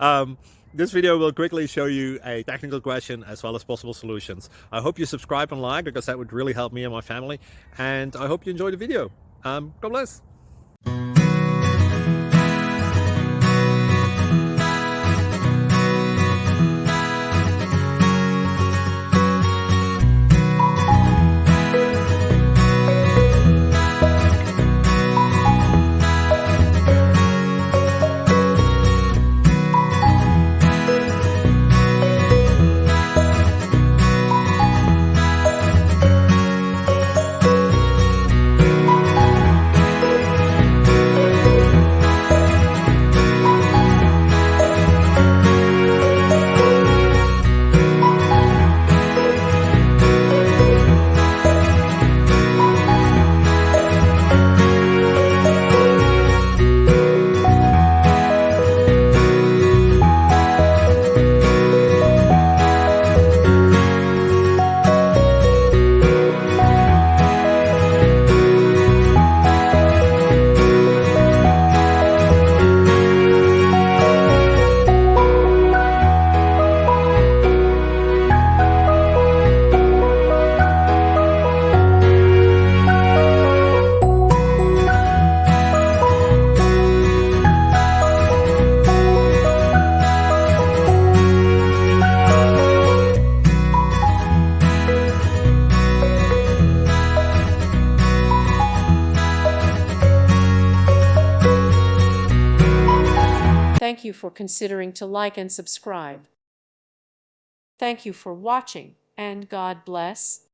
um, this video will quickly show you a technical question as well as possible solutions. I hope you subscribe and like, because that would really help me and my family. And I hope you enjoy the video. God bless. Thank you for considering to like and subscribe. Thank you for watching, and God bless.